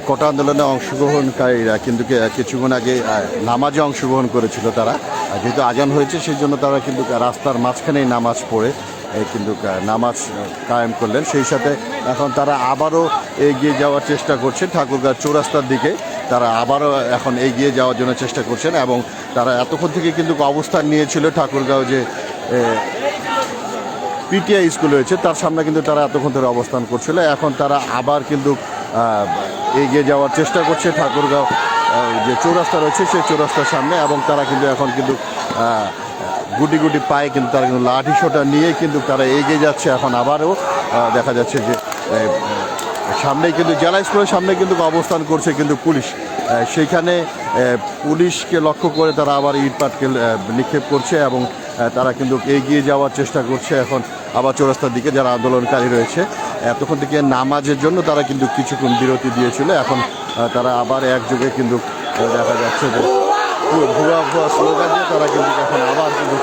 কোটা আন্দোলনে অংশগ্রহণকারীরা কিন্তু কিছুক্ষণ আগে নামাজে অংশগ্রহণ করেছিল তারা, যেহেতু আজান হয়েছে সেই জন্য তারা কিন্তু রাস্তার মাঝখানেই নামাজ পড়ে কিন্তু নামাজ কায়েম করলেন। সেই সাথে এখন তারা আবারও এগিয়ে যাওয়ার চেষ্টা করছে ঠাকুরগাঁও চৌরাস্তার দিকে, তারা আবারও এখন এগিয়ে যাওয়ার জন্য চেষ্টা করছেন এবং তারা এতক্ষণ থেকে কিন্তু অবস্থান নিয়েছিল ঠাকুরগাঁও যে পিটিআই স্কুল রয়েছে তার সামনে কিন্তু তারা এতক্ষণ ধরে অবস্থান করছিল। এখন তারা আবার কিন্তু এগিয়ে যাওয়ার চেষ্টা করছে ঠাকুরগাঁও যে চৌরাস্তা রয়েছে সেই চৌরাস্তার সামনে, এবং তারা কিন্তু এখন কিন্তু গুটি গুটি পায়ে কিন্তু তারা কিন্তু লাঠি সোঁটা নিয়ে কিন্তু তারা এগিয়ে যাচ্ছে। এখন আবারও দেখা যাচ্ছে যে সামনেই কিন্তু জেলা স্কুলের সামনে কিন্তু অবস্থান করছে কিন্তু পুলিশ, সেইখানে পুলিশকে লক্ষ্য করে তারা আবার ইট পাটকেল নিক্ষেপ করছে এবং তারা কিন্তু এগিয়ে যাওয়ার চেষ্টা করছে এখন আবার চৌরাস্তার দিকে যারা আন্দোলনকারী রয়েছে। এতক্ষণ থেকে নামাজের জন্য তারা কিন্তু কিছুক্ষণ বিরতি দিয়েছিল, এখন তারা আবার একযোগে কিন্তু দেখা যাচ্ছে যে ভুয়া ভুয়া স্লোগান দিয়ে তারা কিন্তু এখন আবার কিন্তু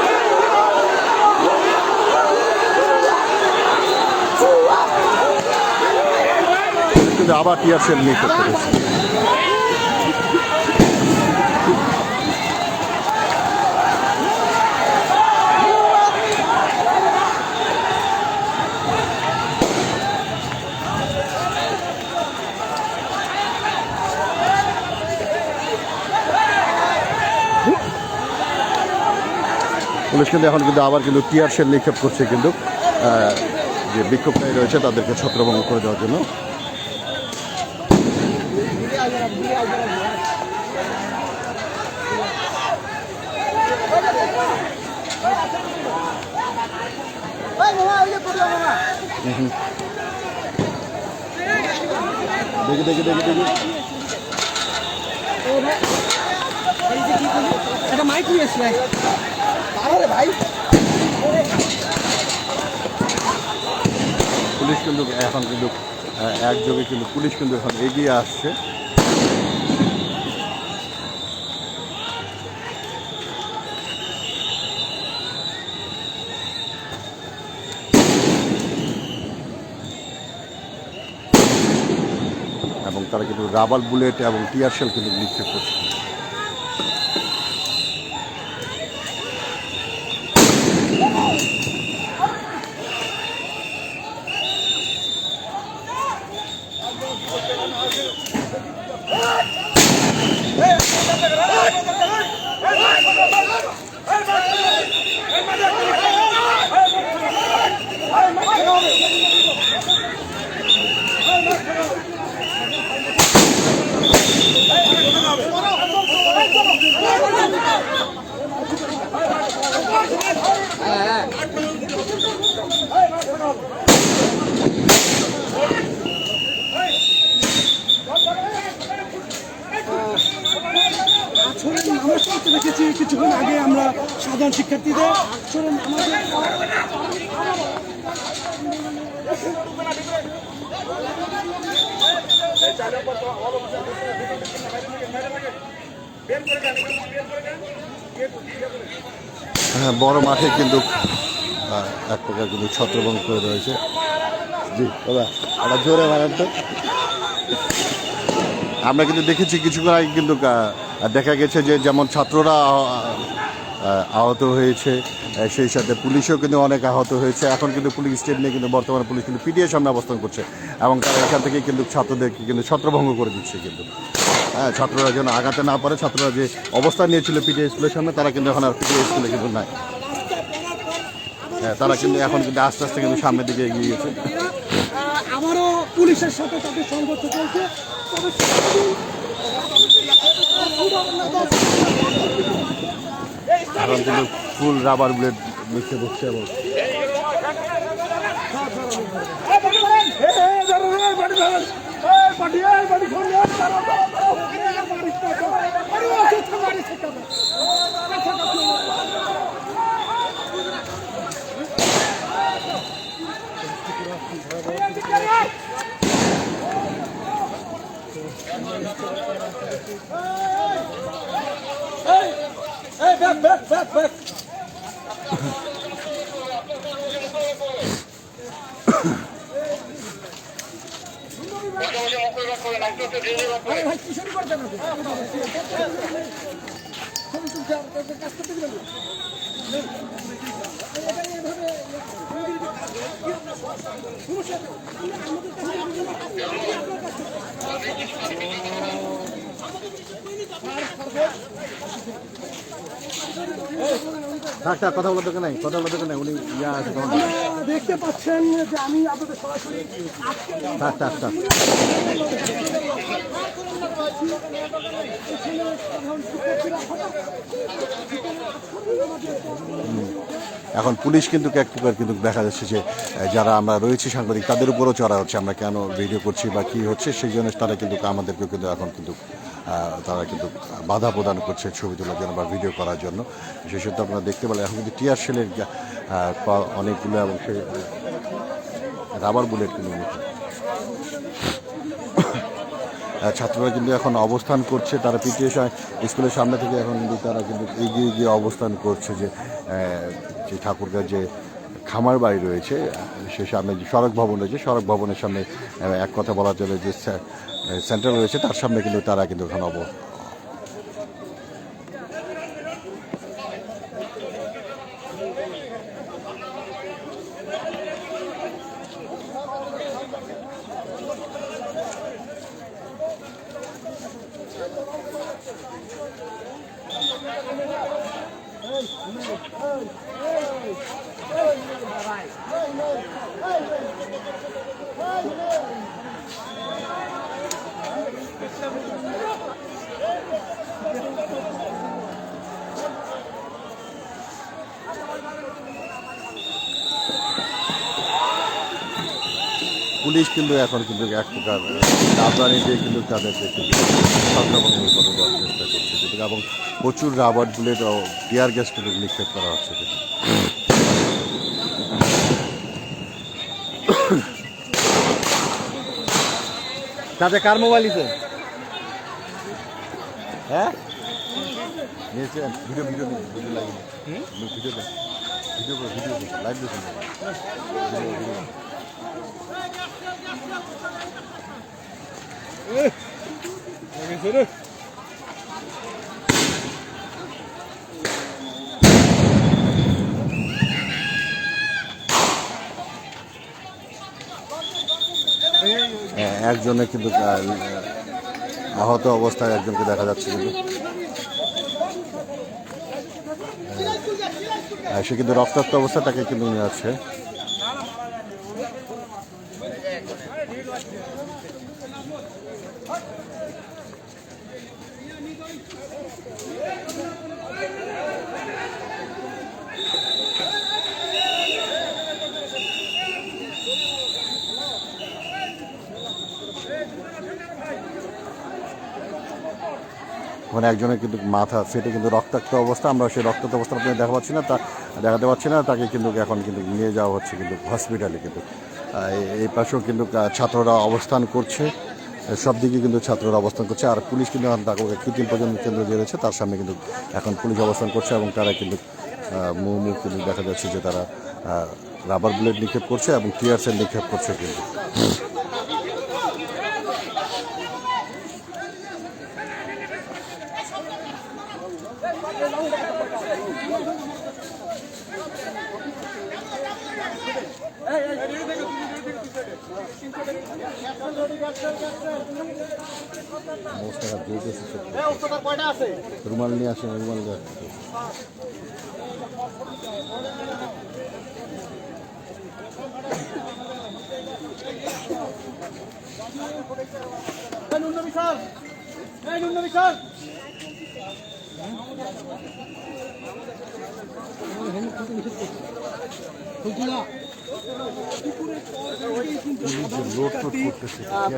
আবার টিয়ার সেল নিয়ে করতে হচ্ছে। পুলিশ কিন্তু এখন কিন্তু আবার কিন্তু টিয়ার শেল নিক্ষেপ করছে কিন্তু যে বিক্ষোভকারী রয়েছে তাদেরকে ছত্রভঙ্গ করে দেওয়ার জন্য। দেখি দেখি দেখি দেখি একটা মাইক নিয়ে আসলে ভাই। পুলিশ কিন্তু এখন কিন্তু একযোগে কিন্তু পুলিশ কিন্তু এখন এগিয়ে আসছে। এবং তারা কিন্তু রাবার বুলেট এবং টিয়ার শেল কিন্তু নিক্ষেপ করছে। দেখেছি কিছুক্ষণ আগে আমরা সাধারণ শিক্ষার্থীদের হ্যাঁ, বড় মাঠে কিন্তু এক প্রকার কিন্তু ছত্রভঙ্গ করে রয়েছে। জি দাদা এটা জোরে মারেন তো। আমরা কিন্তু দেখেছি কিছুক্ষণ আগে কিন্তু দেখা গেছে যে যেমন ছাত্ররা আহত হয়েছে, সেই সাথে পুলিশও কিন্তু অনেক আহত হয়েছে। এখন কিন্তু পুলিশ স্টেট নিয়ে কিন্তু বর্তমানে পুলিশ কিন্তু পিটিআই সামনে অবস্থান করছে এবং তারা এখান থেকে কিন্তু ছাত্রদেরকে কিন্তু ছত্রভঙ্গ করে দিচ্ছে কিন্তু। হ্যাঁ, ছাত্ররা যেন আগাতে না পারে, ছাত্ররা যে অবস্থান নিয়েছিল পিটিআই স্কুলের সামনে তারা কিন্তু এখন আর পিটিআই স্কুলে কিন্তু নাই। হ্যাঁ, তারা কিন্তু এখন কিন্তু আস্তে আস্তে কিন্তু সামনের দিকে এগিয়ে গেছে। আবারও পুলিশের সাথে তাদের সংঘর্ষ চলছে। এখন কিন্তু ফুল রাবার বুলেট মিশে দিচ্ছে এবং আরে ভাই কি শুরু করতে না কাজ করতে দিবেন থাক থাক, কথা বলার দরকার নাই, কথা বলার দরকার নাই, উনি ইয়া আছে তোমার। আপনারা দেখতে পাচ্ছেন যে আমি আপনাদের সরাসরি আজকে থাক থাক থাক। এখন পুলিশ কিন্তু এক প্রকার কিন্তু দেখা যাচ্ছে যে যারা আমরা রয়েছি সাংবাদিক তাদের উপরও চড়া হচ্ছে, আমরা কেন ভিডিও করছি বা কী হচ্ছে সেই জন্য তারা কিন্তু আমাদেরকেও কিন্তু এখন কিন্তু তারা কিন্তু বাধা প্রদান করছে ছবি তোলার জন্য বা ভিডিও করার জন্য। বিশেষত আপনারা দেখতে পেলেন এখন কিন্তু টিয়ার শেলের অনেকগুলো এবং সে রাবার বুলেট কিন্তু ছাত্ররা কিন্তু এখন অবস্থান করছে, তারা পিটিএ স্কুলের সামনে থেকে এখন কিন্তু তারা কিন্তু এগিয়ে গিয়ে অবস্থান করছে যে ঠাকুরগাঁও যে খামার বাড়ি রয়েছে সে সামনে যে সড়ক ভবন রয়েছে, সড়ক ভবনের সামনে এক কথা বলা চলে যে সেন্টার রয়েছে তার সামনে কিন্তু তারা কিন্তু এখন পুলিশ কিন্তু এখন কিন্তু এক প্রকার রাবারি দিয়ে কিন্তু তাদেরকে কিন্তু সংক্রমণের উপরে দেওয়ার চেষ্টা করছে কিন্তু, এবং প্রচুর রাবার বুলেট ও টিয়ার গ্যাস কিন্তু নিক্ষেপ করা হচ্ছে কিন্তু। তাতে কার মোবাইল দিছে? হ্যাঁ নিয়েছেন ভিডিও ভিডিও ভিডিও লাগিয়ে ভিডিও দেন, ভিডিও করে ভিডিও লাইভ দিয়েছেন একজনে কিন্তু আহত অবস্থায় একজনকে দেখা যাচ্ছে কিন্তু সে কিন্তু রক্তাক্ত অবস্থা, তাকে কিন্তু নিয়ে যাচ্ছে। ওখানে একজনের কিন্তু মাথা ফেটে কিন্তু রক্তাক্ত অবস্থা, আমরা সেই রক্তাক্ত অবস্থা আপনি দেখাতে পাচ্ছি না, তাকে কিন্তু এখন কিন্তু নিয়ে যাওয়া হচ্ছে কিন্তু হসপিটালে। কিন্তু এই পাশেও কিন্তু ছাত্ররা অবস্থান করছে, সব দিকে কিন্তু ছাত্ররা অবস্থান করছে, আর পুলিশ কিন্তু তাকে কৃত্রিম প্রজনন কেন্দ্র যে রয়েছে তার সামনে কিন্তু এখন পুলিশ অবস্থান করছে, এবং তারা কিন্তু মুখ কিন্তু দেখা যাচ্ছে যে তারা রাবার বুলেট নিক্ষেপ করছে এবং টিয়ার সেল নিক্ষেপ করছে কিন্তু। রুমাল নিয়ে আসেন, রুমাল নিয়ে আসেন।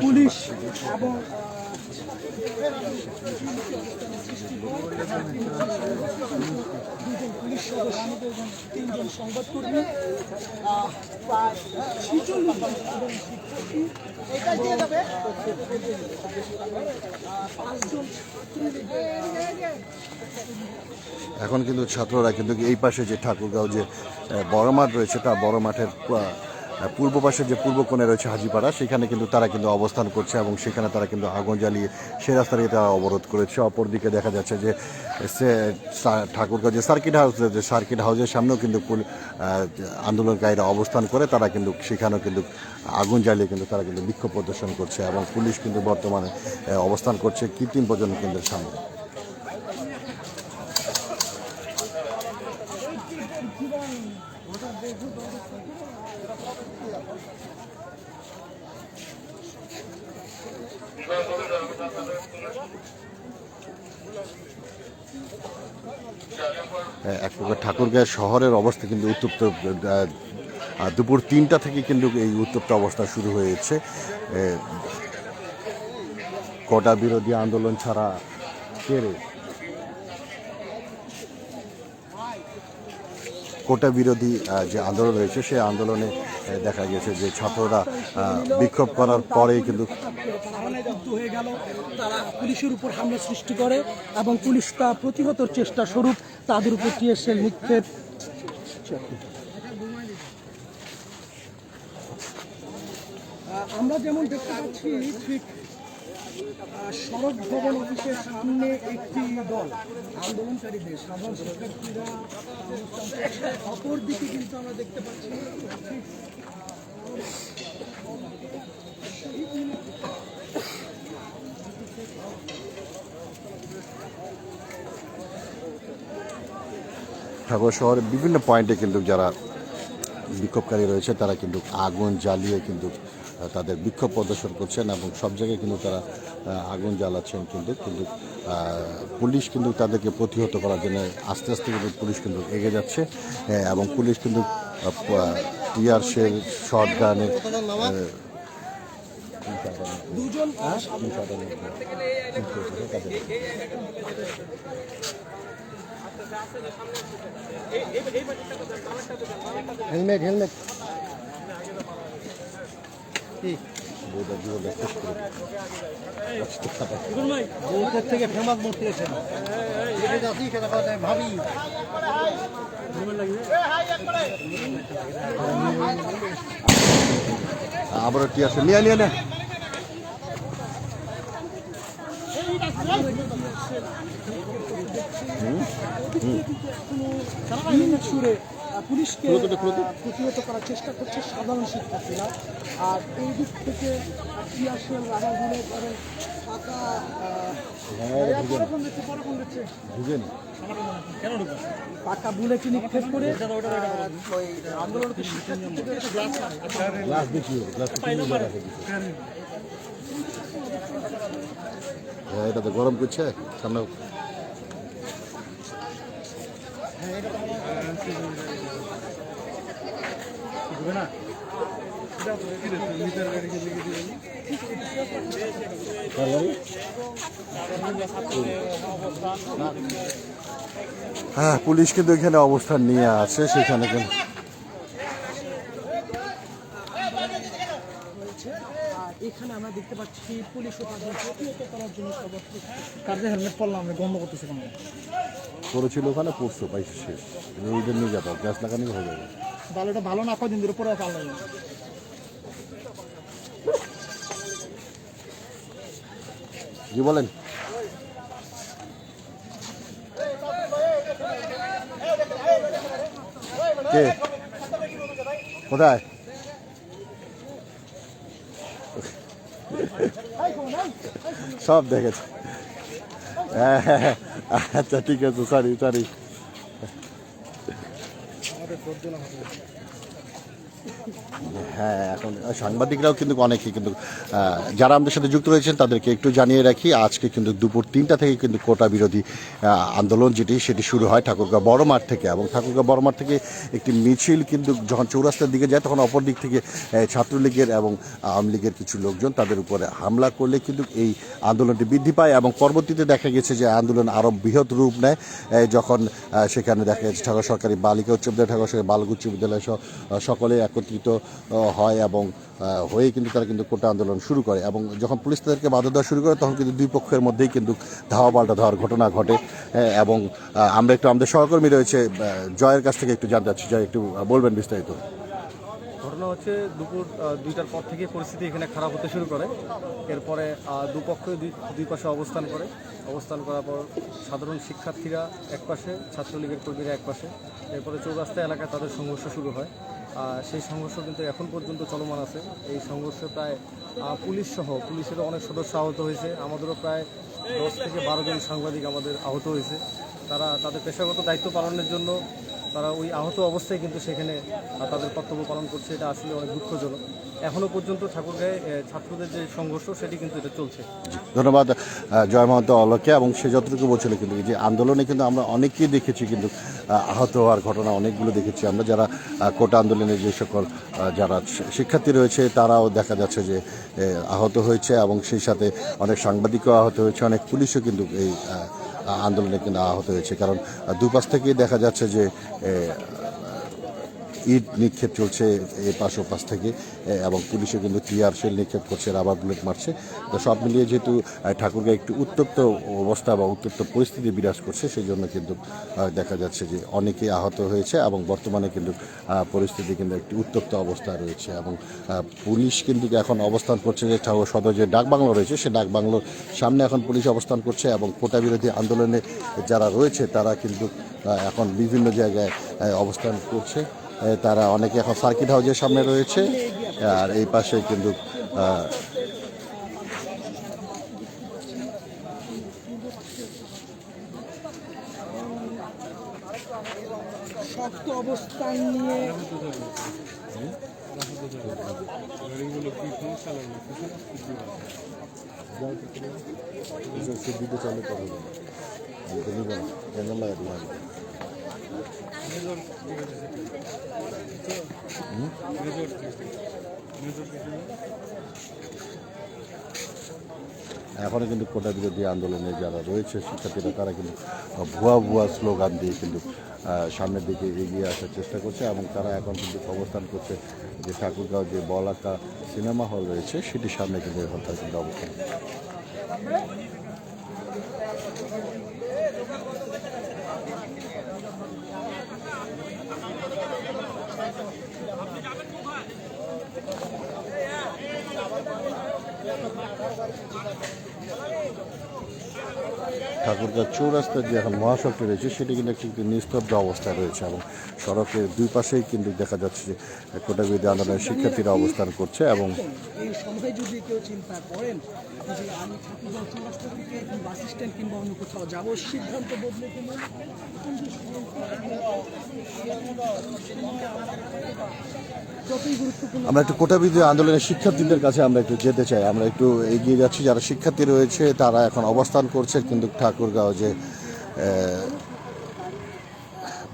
পুলিশ এবং পুলিশ সদস্য, 3জন সংবাদকর্মী, প্রায় 46 জন এবং শিক্ষার্থী, 5জন এখন কিন্তু ছাত্ররা কিন্তু এই পাশে যে ঠাকুরগাঁও যে বড় মাঠ রয়েছে তার বড় মাঠের পূর্ব পাশে যে পূর্ব কোণে রয়েছে হাজিপাড়া, সেখানে কিন্তু তারা কিন্তু অবস্থান করছে এবং সেখানে তারা কিন্তু আগুন জ্বালিয়ে সে রাস্তাটিকে তারা অবরোধ করেছে। অপরদিকে দেখা যাচ্ছে যে ঠাকুরগাঁও যে সার্কিট হাউসের সামনেও কিন্তু আন্দোলনকারীরা অবস্থান করে, তারা কিন্তু সেখানেও কিন্তু আগুন জ্বালিয়ে কিন্তু তারা কিন্তু বিক্ষোভ প্রদর্শন করছে এবং পুলিশ কিন্তু বর্তমানে অবস্থান করছে কৃত্রিম প্রজনন কেন্দ্রের সামনে। এক প্রকার ঠাকুরগাঁও শহরের অবস্থা কিন্তু উত্তপ্ত। দুপুর 3টা থেকে কিন্তু এই উত্তপ্ত অবস্থা শুরু হয়েছে। কোটা বিরোধী আন্দোলন ছাড়া কোটা বিরোধী যে আন্দোলন রয়েছে সেই আন্দোলনে দেখা গেছে যে ছাত্ররা বিক্ষোভ করার পরেই কিন্তু হয়ে গেল, তারা পুলিশের উপর হামলা সৃষ্টি করে এবং পুলিশ তা প্রতিহতর চেষ্টা স্বরূপ তাদের উপর টিয়ারশেল নিক্ষেপ। আমরা যেমন দেখতে পাচ্ছি ঠিক সড়ক ভবন অফিসের সামনে একটি দল আন্দোলনকারীদের সাধারণ শিক্ষার্থীরা, অপর দিকে কিন্তু আমরা দেখতে পাচ্ছি ঠাকুর শহরের বিভিন্ন পয়েন্টে কিন্তু যারা বিক্ষোভকারী রয়েছে তারা কিন্তু আগুন জ্বালিয়ে কিন্তু তাদের বিক্ষোভ প্রদর্শন করছেন এবং সব জায়গায় কিন্তু তারা আগুন জ্বালাচ্ছেন। কিন্তু পুলিশ কিন্তু তাদেরকে প্রতিহত করার জন্য আস্তে আস্তে কিন্তু পুলিশ কিন্তু এগিয়ে যাচ্ছে এবং পুলিশ কিন্তু টিয়ার শেল, শর্ট গানে হেলমেট হেলমেট থেকে ফেমাস মূর্তি আছে ভাবি আবারও টিয়ার শেল নিয়ে নিয়ে পুলিশকে প্রতিহত করার চেষ্টা করছে সাধারণ শিক্ষার্থীরা। আর এই দিক থেকে টিয়ারশেল, রাবার বুলেট এবং পাকা বুলেট নিক্ষেপ করে আন্দোলনকে এটা তো গরম করছে সামনে। হ্যাঁ, পুলিশ কিন্তু এখানে অবস্থান নিয়ে আছে, সেখানে কিন্তু এখানে আমরা দেখতে পাচ্ছি পুলিশ তাদের প্রতিহত করার জন্য কার্যে হেলমেট পরলাম, আমরা গন্ধ করতেছি কেন করেছিল ওখানে পড়ছো পাইছে শেষ ওইদের নিয়ে যাবো, গ্যাস লাগানি হয়ে যাবে। তাহলে এটা ভালো না, কদিন ধরে পরে পারলাম না। জি বলেন। কে কোথায়? সব দেখেছে। আচ্ছা ঠিক আছে, সরি সরি। হ্যাঁ, এখন সাংবাদিকরাও কিন্তু অনেকেই কিন্তু যারা আমাদের সাথে যুক্ত রয়েছেন তাদেরকে একটু জানিয়ে রাখি, আজকে কিন্তু দুপুর 3টা থেকে কিন্তু কোটা বিরোধী আন্দোলন সেটি শুরু হয় ঠাকুরগাঁও বড় মাঠ থেকে। এবং ঠাকুরগাঁও বড় মাঠ থেকে একটি মিছিল কিন্তু যখন চৌরাস্তার দিকে যায় তখন অপর দিক থেকে ছাত্রলীগের এবং আওয়ামী লীগের কিছু লোকজন তাদের উপরে হামলা করলে কিন্তু এই আন্দোলনটি বৃদ্ধি পায় এবং পরবর্তীতে দেখা গেছে যে আন্দোলন আরও বৃহৎ রূপ নেয় যখন সেখানে দেখা যাচ্ছে ঠাকুর সরকারি বালিকা উচ্চ বিদ্যালয়, ঠাকুর সরকারি বালক উচ্চ বিদ্যালয় সহ সকলে একত্রিত হয় এবং হয়ে কিন্তু তারা কিন্তু কোটা আন্দোলন শুরু করে। এবং যখন পুলিশ তাদেরকে বাধা দেওয়া শুরু করে তখন কিন্তু দুই পক্ষের মধ্যেই কিন্তু ধাওয়া পাল্টা ধাওয়ার ঘটনা ঘটে। এবং আমরা একটু আমাদের সহকর্মী রয়েছে জয়ের কাছ থেকে একটু জানতে চাচ্ছি, জয় একটু বলবেন বিস্তারিত। ঘটনা হচ্ছে দুপুর 2টার পর থেকে পরিস্থিতি এখানে খারাপ হতে শুরু করে। এরপরে দুপক্ষ দুই পাশে অবস্থান করার পর সাধারণ শিক্ষার্থীরা এক পাশে, ছাত্রলীগের কর্মীরা এক পাশে। এরপরে চৌরাস্তা এলাকায় তাদের সংঘর্ষ শুরু হয়। সেই সংঘর্ষ কিন্তু এখন পর্যন্ত চলমান আছে। এই সংঘর্ষে প্রায় পুলিশেরও অনেক সদস্য আহত হয়েছে। আমাদেরও প্রায় 10 থেকে 12 জন সাংবাদিক আমাদের আহত হয়েছে। তারা তাদের পেশাগত দায়িত্ব পালনের জন্য তারা ওই আহত অবস্থায় কিন্তু সেখানে তাদের কর্তব্য পালন করছে। এটা আসলে অনেক দুঃখজনক। এখনও পর্যন্ত ঠাকুরগাঁয়ে ছাত্রদের যে সংঘর্ষ সেটি কিন্তু এটা চলছে। ধন্যবাদ জয় মহন্ত অলকে। এবং সে যতটুকু বলছিল কিন্তু যে আন্দোলনে কিন্তু আমরা অনেকেই দেখেছি কিন্তু আহত হওয়ার ঘটনা অনেকগুলো দেখেছি আমরা, যারা কোটা আন্দোলনে যে সকল যারা শিক্ষার্থী রয়েছে তারাও দেখা যাচ্ছে যে আহত হয়েছে, এবং সেই সাথে অনেক সাংবাদিকও আহত হয়েছে, অনেক পুলিশও কিন্তু এই আন্দোলনে কিন্তু আহত হয়েছে। কারণ দুপাশ থেকেই দেখা যাচ্ছে যে ইট নিক্ষেপ চলছে এপাশ ওপাশ থেকে, এবং পুলিশও কিন্তু টিয়ার শেল নিক্ষেপ করছে, রাবার বুলেট মারছে। তো সব মিলিয়ে যেহেতু ঠাকুরগাঁও একটু উত্তপ্ত অবস্থা বা উত্তপ্ত পরিস্থিতি বিরাজ করছে, সেই জন্য কিন্তু দেখা যাচ্ছে যে অনেকেই আহত হয়েছে, এবং বর্তমানে কিন্তু পরিস্থিতি কিন্তু একটি উত্তপ্ত অবস্থা রয়েছে। এবং পুলিশ কিন্তু এখন অবস্থান করছে যে সদর যে ডাকবাংলো রয়েছে, সে ডাকবাংলোর সামনে এখন পুলিশ অবস্থান করছে, এবং কোটা বিরোধী আন্দোলনে যারা রয়েছে তারা কিন্তু এখন বিভিন্ন জায়গায় অবস্থান করছে। তারা অনেকে এখন সার্কিট হাউসের সামনে রয়েছে, আর এই পাশে কিন্তু শক্ত অবস্থান নিয়ে এখনও কিন্তু কোটা বিরোধী আন্দোলনে যারা রয়েছে শিক্ষার্থীরা, তারা কিন্তু ভুয়া স্লোগান দিয়ে কিন্তু সামনের দিকে এগিয়ে আসার চেষ্টা করছে, এবং তারা এখন কিন্তু অবস্থান করছে যে ঠাকুরগাঁও যে বলাকা সিনেমা হল রয়েছে সেটির সামনে কিন্তু এখন তারা কিন্তু অবস্থান। ঠাকুরগাঁও চৌরাস্তার যে এখন মহাসড়কটি রয়েছে সেটি কিন্তু একটি নিস্তব্ধ অবস্থায় রয়েছে, এবং সড়কের দুই পাশেই কিন্তু দেখা যাচ্ছে যে কোটা বিরোধী আন্দোলনের শিক্ষার্থীরা অবস্থান করছে। এবং এই সময় যদি কেউ চিন্তা করেন যে আমি ঠাকুরগাঁও চৌরাস্তা থেকে বাস স্ট্যান্ড কিংবা অন্য কোথাও যাবো, সিদ্ধান্ত বদলে ফেলুন। যতই গুরুত্বপূর্ণ আমরা একটু কোটা বিরোধী আন্দোলনের শিক্ষার্থীদের কাছে আমরা একটু যেতে চাই, আমরা একটু এগিয়ে যাচ্ছি। যারা শিক্ষার্থী রয়েছে তারা এখন অবস্থান করছে কিন্তু ঠাকুরগাঁও যে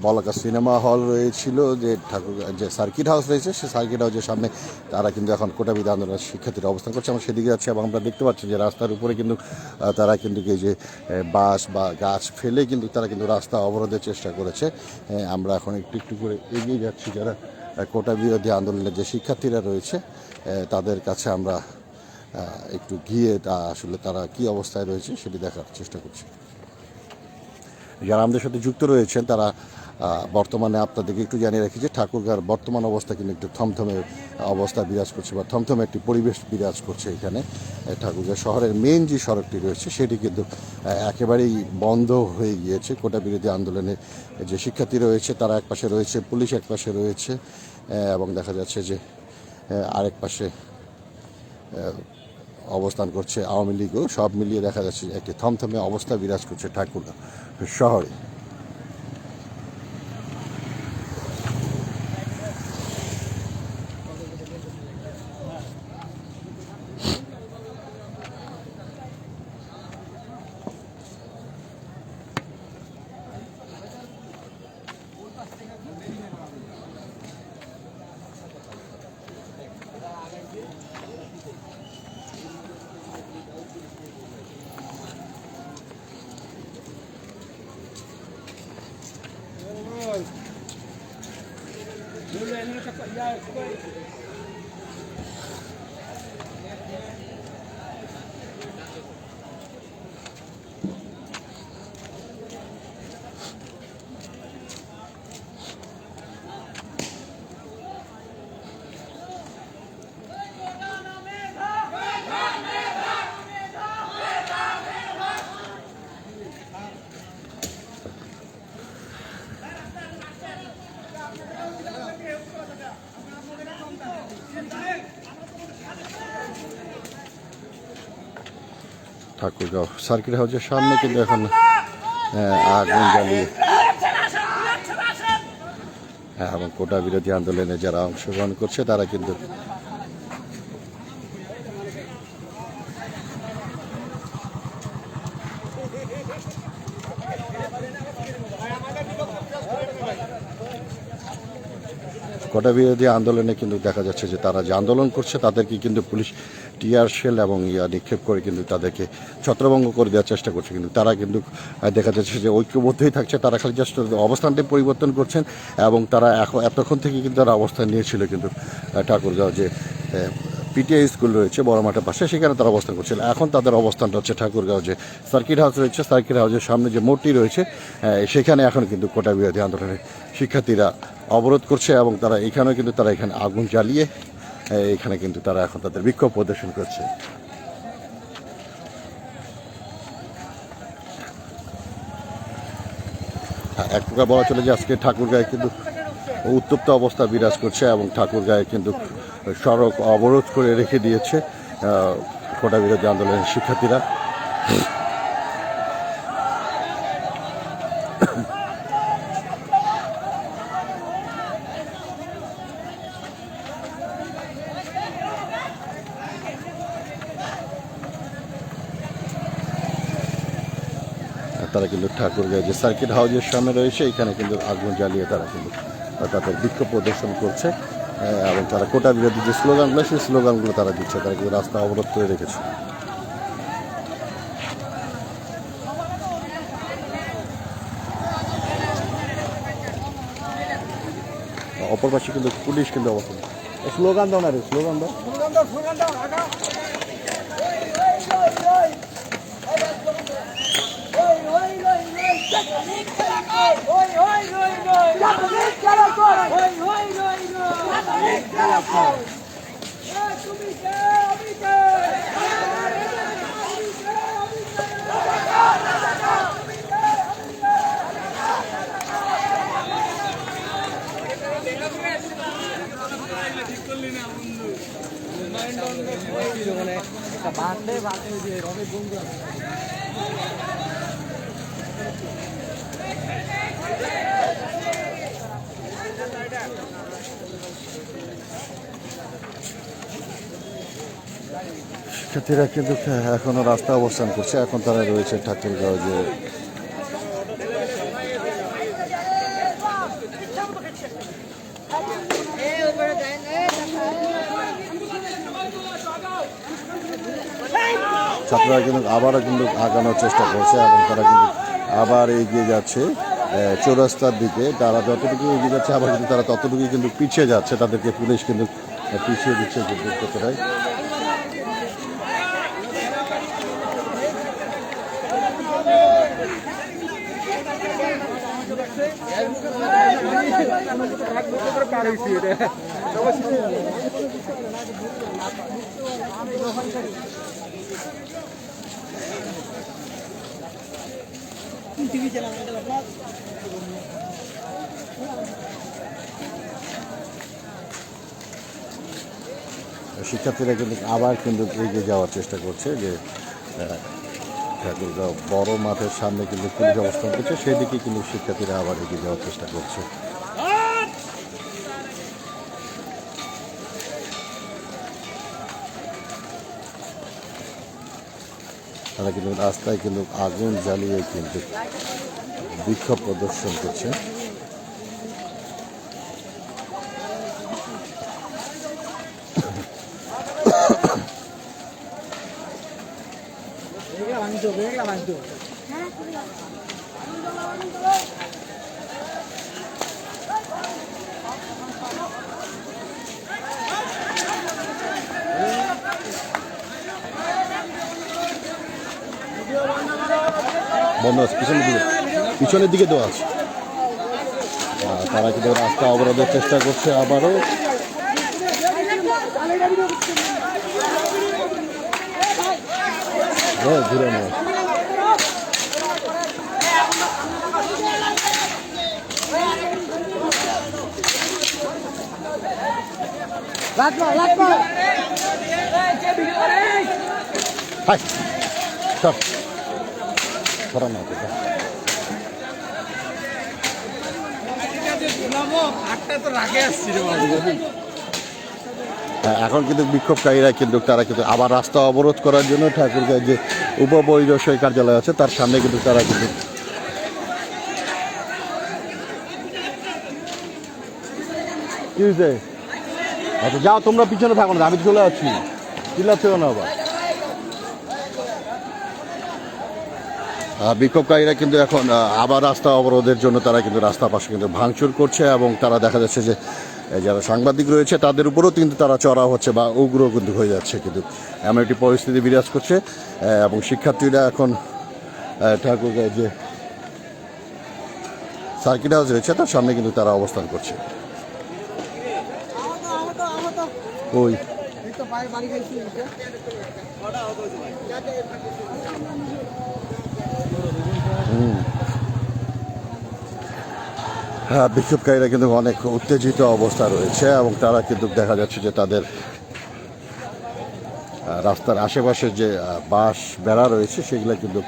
বলাকা সিনেমা হল রয়েছিল, যে ঠাকুরগাঁও যে সার্কিট হাউস রয়েছে, সেই সার্কিট হাউসের সামনে তারা কিন্তু এখন কোটা বিরোধী আন্দোলনের শিক্ষার্থীরা অবস্থান করছে। আমরা সেদিকে যাচ্ছি, এবং আমরা দেখতে পাচ্ছি যে রাস্তার উপরে কিন্তু তারা কিন্তু এই যে বাঁশ বা গাছ ফেলে কিন্তু তারা কিন্তু রাস্তা অবরোধের চেষ্টা করেছে। আমরা এখন একটু একটু করে এগিয়ে যাচ্ছি। যারা কোটা বিরোধী আন্দোলনের যে শিক্ষার্থীরা রয়েছে তাদের কাছে আমরা একটু গিয়ে আসলে তারা কি অবস্থায় রয়েছে সেটি দেখার চেষ্টা করছি। যারা আমাদের সাথে যুক্ত রয়েছেন তারা বর্তমানে আপনাদেরকে একটু জানিয়ে রাখি যে ঠাকুরগাঁওর বর্তমান অবস্থা কিন্তু একটু থমথমে অবস্থা বিরাজ করছে, বা থমথমে একটি পরিবেশ বিরাজ করছে এখানে। ঠাকুরগাঁও শহরের মেইন যে সড়কটি রয়েছে সেটি কিন্তু একেবারেই বন্ধ হয়ে গিয়েছে। কোটা বিরোধী আন্দোলনে যে শিক্ষার্থী রয়েছে তারা এক পাশে রয়েছে, পুলিশ এক পাশে রয়েছে, এবং দেখা যাচ্ছে যে আরেক পাশে অবস্থান করছে আওয়ামী লীগও। সব মিলিয়ে দেখা যাচ্ছে একটি থমথমে অবস্থা বিরাজ করছে ঠাকুরগাঁও শহরে। ঠাকুরগাঁও সার্কিট হাউসের সামনে কিন্তু এখন আগুন জ্বালিয়ে এবং কোটা বিরোধী আন্দোলনে যারা অংশগ্রহণ করছে তারা কিন্তু কোটা বিরোধী আন্দোলনে কিন্তু দেখা যাচ্ছে যে তারা যে আন্দোলন করছে তাদেরকে কিন্তু পুলিশ টিয়ার শেল এবং নিক্ষেপ করে কিন্তু তাদেরকে ছত্রভঙ্গ করে দেওয়ার চেষ্টা করছে, কিন্তু তারা কিন্তু দেখা যাচ্ছে যে ঐক্যবদ্ধই থাকছে। তারা খালি জাস্ট অবস্থানটি পরিবর্তন করছেন এবং তারা এতক্ষণ থেকে কিন্তু তারা অবস্থান নিয়েছিল কিন্তু ঠাকুরগাঁও যে পিটিআই স্কুল রয়েছে বড় মাঠের পাশে, সেখানে তারা অবস্থান করছিল। এখন তাদের অবস্থানটা হচ্ছে ঠাকুরগাঁও যে সার্কিট হাউস রয়েছে, সার্কিট হাউসের সামনে যে মোড়টি রয়েছে সেখানে এখন কিন্তু কোটা বিরোধী আন্দোলনের শিক্ষার্থীরা অবরোধ করছে এবং তারা এখানেও কিন্তু তারা এখানে আগুন জ্বালিয়ে এখানে কিন্তু তারা এখন তাদের বিক্ষোভ প্রদর্শন করছে। এক প্রকার বলা চলে যে আজকে ঠাকুরগাঁয়ে কিন্তু উত্তপ্ত অবস্থা বিরাজ করছে এবং ঠাকুরগাঁয়ে কিন্তু সড়ক অবরোধ করে রেখে দিয়েছে কোটা বিরোধী আন্দোলনের শিক্ষার্থীরা। তারা কিন্তু ঠাকুরগাঁও যে সার্কিট হাউসের সামনে রয়েছে এখানে কিন্তু আগুন জ্বালিয়ে তারা কিন্তু তাদের বিক্ষোভ প্রদর্শন করছে এবং তারা কোটা বিরোধী যে স্লোগানগুলো সেই স্লোগানগুলো তারা দিচ্ছে। তারা কিন্তু রাস্তা অবরোধ করে রেখেছে। অপর পাশে কিন্তু পুলিশ কিন্তু অবস্থান স্লোগান দাও না রে, স্লোগান দাও। শিক্ষার্থীরা কিন্তু এখনো রাস্তা অবস্থান করছে। এখন তারা রয়েছে ঠাকুরগাঁও যে ছাত্ররা কিন্তু আবারও কিন্তু আগানোর চেষ্টা করছে এবং তারা কিন্তু আবার এগিয়ে যাচ্ছে চৌরাস্তার দিকে। তারা যতটুকু এগিয়ে যাচ্ছে আবার কিন্তু তারা ততটুকুই কিন্তু পিছিয়ে যাচ্ছে। তাদেরকে পুলিশ কিন্তু পিছিয়ে দিচ্ছে কিন্তু কতটাই। শিক্ষার্থীরা কিন্তু আবার কিন্তু এগিয়ে যাওয়ার চেষ্টা করছে যে ঠাকুরগাঁও বড় মাঠের সামনে কিন্তু পুলিশ অবস্থান করছে, সেই দিকে কিন্তু শিক্ষার্থীরা আবার এগিয়ে যাওয়ার চেষ্টা করছে। তারা কিন্তু রাস্তায় কিন্তু আগুন জ্বালিয়ে কিন্তু বিক্ষোভ প্রদর্শন করছে। বন্ধ আছে, পিছনের দিকে দেওয়া আছে। তারা কিন্তু রাস্তা অবরোধের চেষ্টা করছে আবারও। ঘুরে নেয় সর সরানো হতো এখন কিন্তু বিক্ষোভকারীরা কিন্তু তারা কিন্তু আবার রাস্তা অবরোধ করার জন্য ঠাকুরগাঁও যে উপপরিদর্শক কার্যালয় আছে তার সামনে কিন্তু তারা কিন্তু কি হয়েছে? আচ্ছা যাও তোমরা পিছনে থাকো না, আমি চলে যাচ্ছি। চিল্লাচ্ছ না আবার। বিক্ষোভকারীরা কিন্তু এখন আবার রাস্তা অবরোধের জন্য তারা কিন্তু রাস্তার পাশে কিন্তু ভাঙচুর করছে এবং তারা দেখা যাচ্ছে যে যারা সাংবাদিক রয়েছে তাদের উপরেও কিন্তু তারা চড়া হচ্ছে বা উগ্র কিন্তু হয়ে যাচ্ছে, কিন্তু এমন একটি পরিস্থিতি বিরাজ করছে। এবং শিক্ষার্থীরা এখন ঠাকুরগাঁও যে সার্কিট হাউস রয়েছে তার সামনে কিন্তু তারা অবস্থান করছে। ওই হ্যাঁ, বিক্ষোভকারীরা কিন্তু অনেক উত্তেজিত অবস্থা রয়েছে এবং তারা কিন্তু দেখা যাচ্ছে যে তাদের রাস্তার আশেপাশে যে বাঁশ বেড়া রয়েছে সেগুলো কিন্তু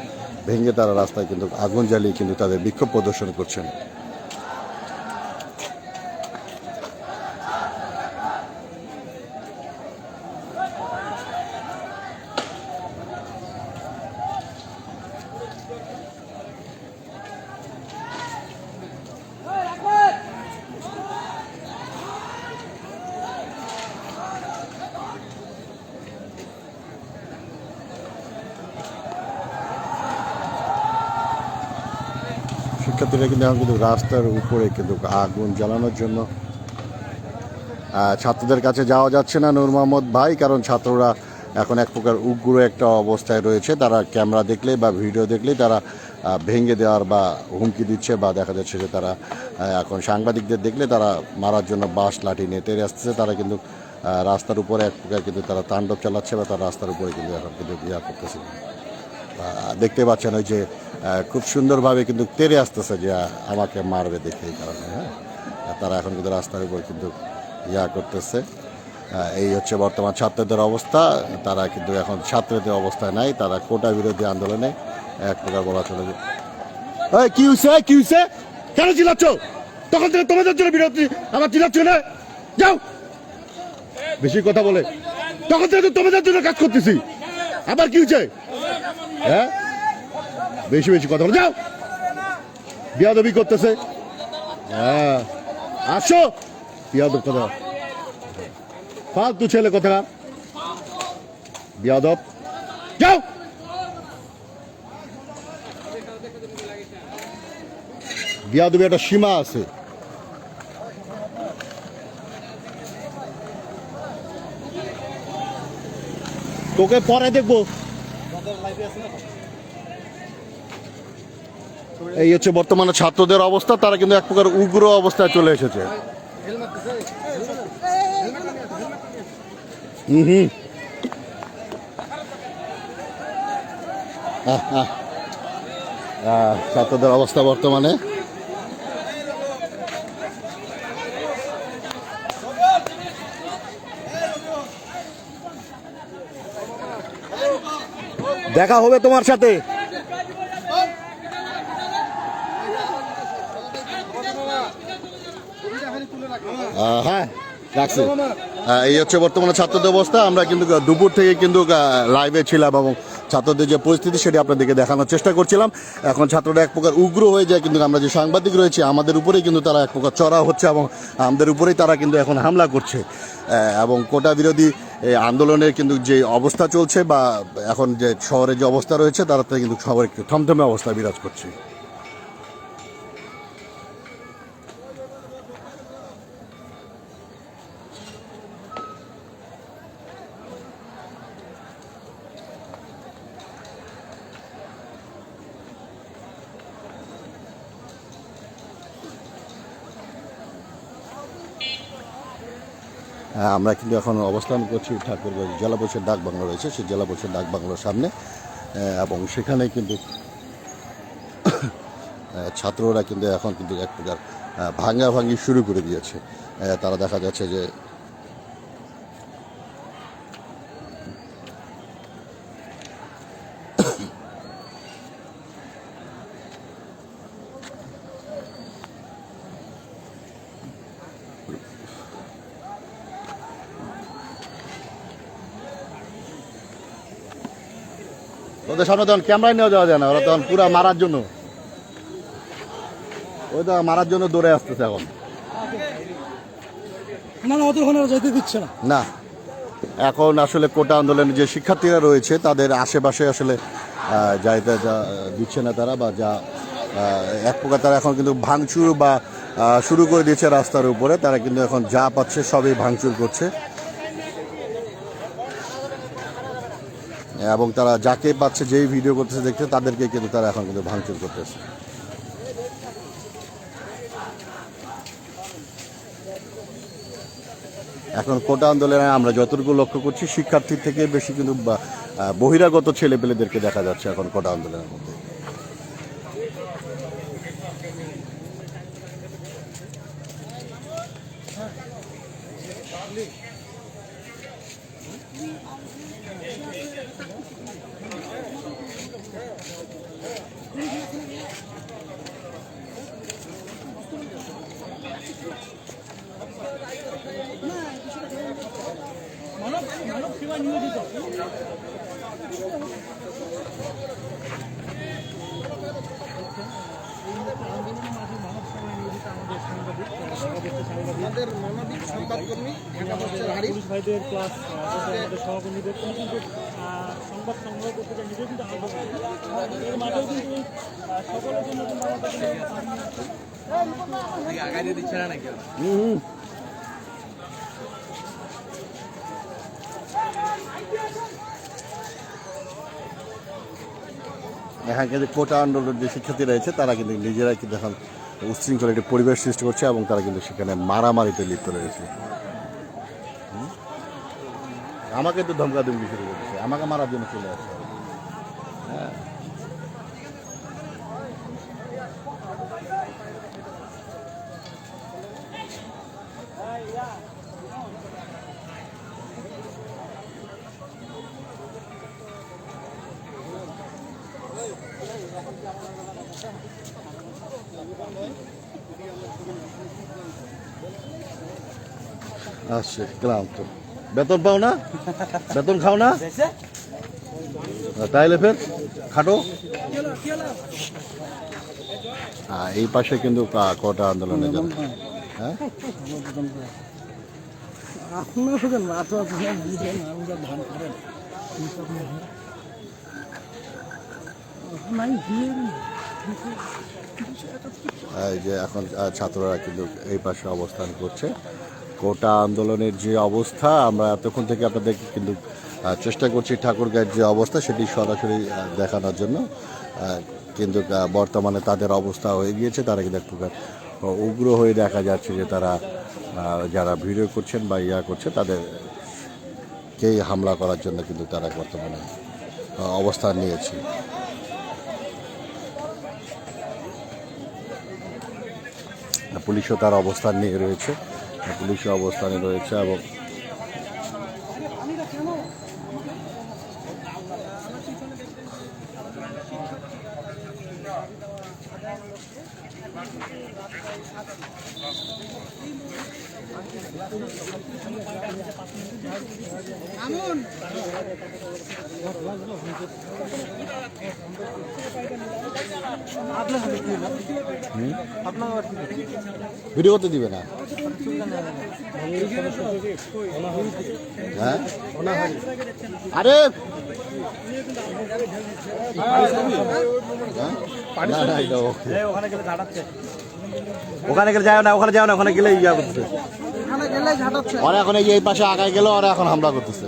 ভেঙে তারা রাস্তায় কিন্তু আগুন জ্বালিয়ে কিন্তু তাদের বিক্ষোভ প্রদর্শন করছেন। শিক্ষার্থীরা কিন্তু এখন কিন্তু রাস্তার উপরে কিন্তু আগুন জ্বালানোর জন্য ছাত্রদের কাছে যাওয়া যাচ্ছে না নূর মোহাম্মদ ভাই, কারণ ছাত্ররা এখন এক প্রকার উগ্র একটা অবস্থায় রয়েছে। তারা ক্যামেরা দেখলেই বা ভিডিও দেখলেই তারা ভেঙে দেওয়ার বা হুমকি দিচ্ছে, বা দেখা যাচ্ছে যে তারা এখন সাংবাদিকদের দেখলে তারা মারার জন্য বাঁশ লাঠি নিয়ে তেড়ে আসতেছে। তারা কিন্তু রাস্তার উপরে এক প্রকার কিন্তু তারা তাণ্ডব চালাচ্ছে বা তারা রাস্তার উপরে কিন্তু এখন কিন্তু ইয়া করতেছে। দেখতে পাচ্ছেন ওই যে খুব সুন্দরভাবে কিন্তু তেড়ে আসতেছে যে আমাকে মারবে দেখে, এই কারণে হ্যাঁ তারা এখন কিন্তু রাস্তার উপর কিন্তু ইয়া করতেছে। এই হচ্ছে বর্তমান ছাত্রদের অবস্থা। তারা কিন্তু এখন ছাত্রদের অবস্থায় নাই, তারা কোটা বিরোধী আন্দোলনে এক প্রকার বলা চলে। কি হয়েছে কি হয়েছে, কেন চিল্লাচ্ছ? তখন থেকে তোমাদের জন্য বিরোধী আমার চিল্লাচ্ছ না, যাও বেশি কথা বলে। তখন থেকে তোমাদের জন্য কাজ করতেছি, আবার কি হয়েছে? হ্যাঁ বেশি বেশি কথা বলে যাও, বিয়াদবি করতেছে। হ্যাঁ আসো, বিয়াদব কথা, ফালতু ছেলে কথা, বিয়াদব, যাও। বিয়াদবি একটা সীমা আছে। তোকে পরে দেখবো। এই হচ্ছে বর্তমানে ছাত্রদের অবস্থা, তারা কিন্তু এক প্রকার উগ্র অবস্থায় চলে এসেছে। ছাত্রদের অবস্থা বর্তমানে দেখা হবে তোমার সাথে। হ্যাঁ রাখছি। এই হচ্ছে বর্তমানে ছাত্রদের অবস্থা। আমরা কিন্তু দুপুর থেকে কিন্তু লাইভে ছিলাম এবং ছাত্রদের যে পরিস্থিতি সেটি আপনাদেরকে দেখানোর চেষ্টা করছিলাম। এখন ছাত্ররা এক প্রকার উগ্র হয়ে যায়, কিন্তু আমরা যে সাংবাদিক রয়েছি আমাদের উপরেই কিন্তু তারা এক প্রকার চড়া হচ্ছে এবং আমাদের উপরেই তারা কিন্তু এখন হামলা করছে। এবং কোটা বিরোধী আন্দোলনের কিন্তু যে অবস্থা চলছে বা এখন যে শহরের যে অবস্থা রয়েছে তারা কিন্তু শহরে একটু থমথমে অবস্থা বিরাজ করছে। আমরা কিন্তু এখন অবস্থান করছি ঠাকুরগাঁও জেলা পরিষদ ডাক বাংলো রয়েছে সেই জেলা পরিষদ ডাক বাংলোর সামনে, এবং সেখানে কিন্তু ছাত্ররা কিন্তু এখন কিন্তু এক প্রকার ভাঙাভাঙি শুরু করে দিয়েছে। তারা দেখা যাচ্ছে যে ওদের সামনে তখন ক্যামেরায় নেওয়া যাওয়া যায় না, ওরা তখন পুরা মারার জন্য, ওই তো মারার জন্য দৌড়ে আসতেছে এখন। না না, ওদের ওখানে যেতে দিচ্ছে না। না, এখন আসলে কোটা আন্দোলনের যে শিক্ষার্থীরা রয়েছে তাদের আশেপাশে আসলে যাইতে দিচ্ছে না তারা, বা যা এক প্রকার তারা এখন কিন্তু ভাঙচুর বা শুরু করে দিয়েছে রাস্তার উপরে। তারা কিন্তু এখন যা পাচ্ছে সবই ভাঙচুর করছে, এবং তারা যাকে পাচ্ছে, যেই ভিডিও করতেছে দেখতে, তাদেরকে কিন্তু তারা এখন কিন্তু ভাঙচুর করতেছে। এখন কোটা আন্দোলনে আমরা যতটুকু লক্ষ্য করছি, শিক্ষার্থীর থেকে বেশি কিন্তু বহিরাগত ছেলেপেলেদেরকে দেখা যাচ্ছে এখন কোটা আন্দোলনের মধ্যে। আমাদের মানবিক সংবাদকর্মী ঢাকা পোস্টের হারিফ ভাইদের প্লাস আমাদের সহকর্মীদের কিন্তু সংবাদ সংগ্রহ করতে চাই, নিজেও কিন্তু আহ্বান এর মাঝেও কিন্তু সকলের জন্য কিন্তু আমাদের দিচ্ছে না নাকি। এখানে কিন্তু কোটা আন্দোলনের যে শিক্ষার্থী রয়েছে তারা কিন্তু নিজেরাই কিন্তু এখন উচ্ছৃঙ্খল একটি পরিবেশ সৃষ্টি করছে, এবং তারা কিন্তু সেখানে মারামারিতে লিপ্ত রয়েছে। আমাকে তো ধমকাধমকি শুরু করেছে, আমাকে মারার জন্য চলে আসছে। আসছে ক্লান্ত, বেতন পাও না, বেতন খাও না, তাইলে ফের খাটো। এই পাশে কিন্তু কোটা আন্দোলনে যারা, হ্যাঁ আপনার সাথে রাত দিলেন আমরা ধান করেন এই যে এখন ছাত্ররা কিন্তু এই পাশে অবস্থান করছে। কোটা আন্দোলনের যে অবস্থা, আমরা এতক্ষণ থেকে আপনাদেরকে কিন্তু চেষ্টা করছি ঠাকুরগাঁয়ের যে অবস্থা সেটি সরাসরি দেখানোর জন্য, কিন্তু বর্তমানে তাদের অবস্থা হয়ে গিয়েছে। তারা কিন্তু একটু উগ্র হয়ে দেখা যাচ্ছে যে তারা যারা ভিডিও করছেন বা করছে তাদেরকেই হামলা করার জন্য কিন্তু তারা বর্তমানে অবস্থান নিয়েছে। পুলিশও তার অবস্থান নিয়ে রয়েছে, পুলিশও অবস্থানে রয়েছে, এবং ভিডিও করতে দিবে না। হ্যাঁ আরে ওখানে গেলে যাও না, ওখানে যাও না, ওখানে গেলে ইয়া করতেছে, ওরা এখন এই পাশে আগায় গেল, ওরা এখন হামলা করতেছে।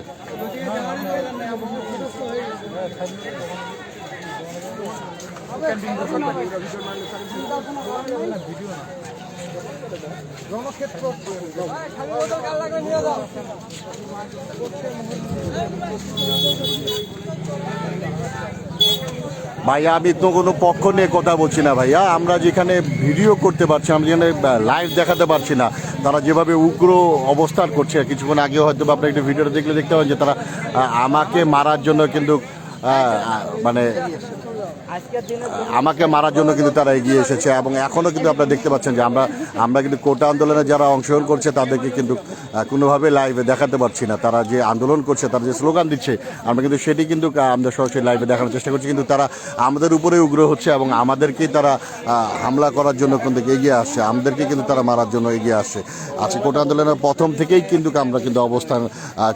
ভাইয়া আমি তো কোনো পক্ষ নিয়ে কথা বলছি না ভাইয়া, আমরা যেখানে ভিডিও করতে পারছি, আমরা যেখানে লাইভ দেখাতে পারছি না, তারা যেভাবে উগ্র অবস্থান করছে, কিছুক্ষণ আগেও হয়তো আপনার একটা ভিডিওটা দেখলে দেখতে পাবেন যে তারা আমাকে মারার জন্য কিন্তু মানে আমাকে মারার জন্য কিন্তু তারা এগিয়ে এসেছে এবং এখনও কিন্তু আপনারা দেখতে পাচ্ছেন যে আমরা কিন্তু কোটা আন্দোলনে যারা অংশগ্রহণ করছে তাদেরকে কিন্তু কোনোভাবে লাইভে দেখাতে পারছি না। তারা যে আন্দোলন করছে, তারা যে স্লোগান দিচ্ছে, আমরা কিন্তু সেটি কিন্তু আমরা সরাসরি লাইভে দেখানোর চেষ্টা করছি, কিন্তু তারা আমাদের উপরে উগ্র হচ্ছে এবং আমাদেরকেই তারা হামলা করার জন্য কিন্তু এগিয়ে আসছে, আমাদেরকে কিন্তু তারা মারার জন্য এগিয়ে আসছে। আজকে কোটা আন্দোলনের প্রথম থেকেই কিন্তু আমরা কিন্তু অবস্থান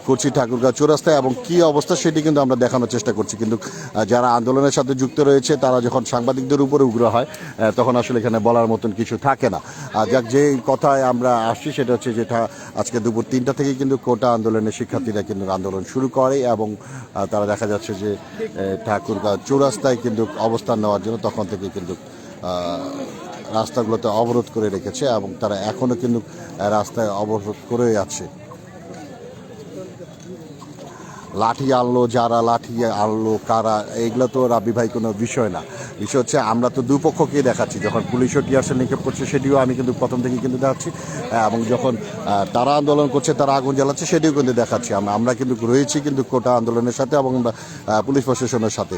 করছি ঠাকুরগাঁও চৌরাস্তায় এবং কী অবস্থা সেটি কিন্তু আমরা দেখানোর চেষ্টা করছি। কিন্তু যারা আন্দোলনের সাথে যুক্ত রয়েছে তারা যখন সাংবাদিকদের উপরে উগ্র হয় তখন আসলে এখানে বলার মতন কিছু থাকে না। যাক, যে কথায় আমরা আসছি সেটা হচ্ছে যেটা আজকে দুপুর 3টা থেকেই কিন্তু কোটা আন্দোলনের শিক্ষার্থীরা কিন্তু আন্দোলন শুরু করে এবং তারা দেখা যাচ্ছে যে ঠাকুরগাঁও চৌরাস্তায় কিন্তু অবস্থান নেওয়ার জন্য তখন থেকে কিন্তু রাস্তাগুলোতে অবরোধ করে রেখেছে এবং তারা এখনও কিন্তু রাস্তায় অবরোধ করেই আছে। লাঠি আনলো, যারা লাঠি আনলো কারা, এইগুলো তো রাবি ভাই কোনো বিষয় না। বিষয় হচ্ছে আমরা তো দুপক্ষকেই দেখাচ্ছি, যখন পুলিশও টিয়ারশেল নিক্ষেপ করছে সেটিও আমি কিন্তু প্রথম থেকে কিন্তু দেখাচ্ছি এবং যখন তারা আন্দোলন করছে, তারা আগুন জ্বালাচ্ছে সেটিও কিন্তু দেখাচ্ছি। আমরা কিন্তু রয়েছি কিন্তু কোটা আন্দোলনের সাথে এবং পুলিশ প্রশাসনের সাথে।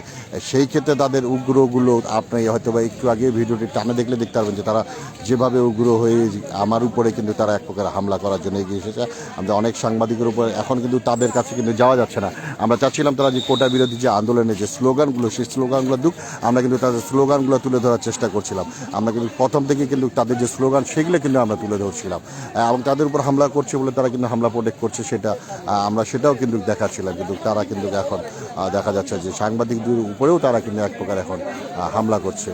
সেই ক্ষেত্রে তাদের উগ্রগুলো আপনি হয়তো বা একটু আগে ভিডিওটি টানে দেখলে দেখতে পারবেন যে তারা যেভাবে উগ্র হয়ে আমার উপরে কিন্তু তারা এক প্রকার হামলা করার জন্য এগিয়ে এসেছে। আমরা অনেক সাংবাদিকের উপর এখন কিন্তু তাদের কাছে কিন্তু যাওয়া যাচ্ছে না। আমরা চাচ্ছিলাম তারা যে কোটা বিরোধী যে আন্দোলনের যে স্লোগানগুলো, সেই স্লোগানগুলো দুক, আমরা কিন্তু তাদের স্লোগানগুলো তুলে ধরার চেষ্টা করছিলাম। আমরা কিন্তু প্রথম থেকে কিন্তু তাদের যে স্লোগান সেগুলো কিন্তু আমরা তুলে ধরছিলাম এবং তাদের উপর হামলা করছে বলে তারা কিন্তু হামলা প্রোটেক্ট করছে, সেটা আমরা সেটাও কিন্তু দেখাচ্ছিলাম। কিন্তু তারা কিন্তু এখন দেখা যাচ্ছে যে সাংবাদিকদের উপরেও তারা কিন্তু এক প্রকার এখন হামলা করছে।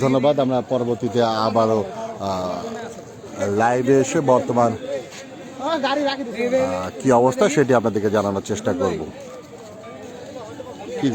ধন্যবাদ। আমরা পরবর্তীতে আবারও লাইভে এসে বর্তমান কি অবস্থা সেটি আপনাদেরকে জানানোর চেষ্টা করব। কি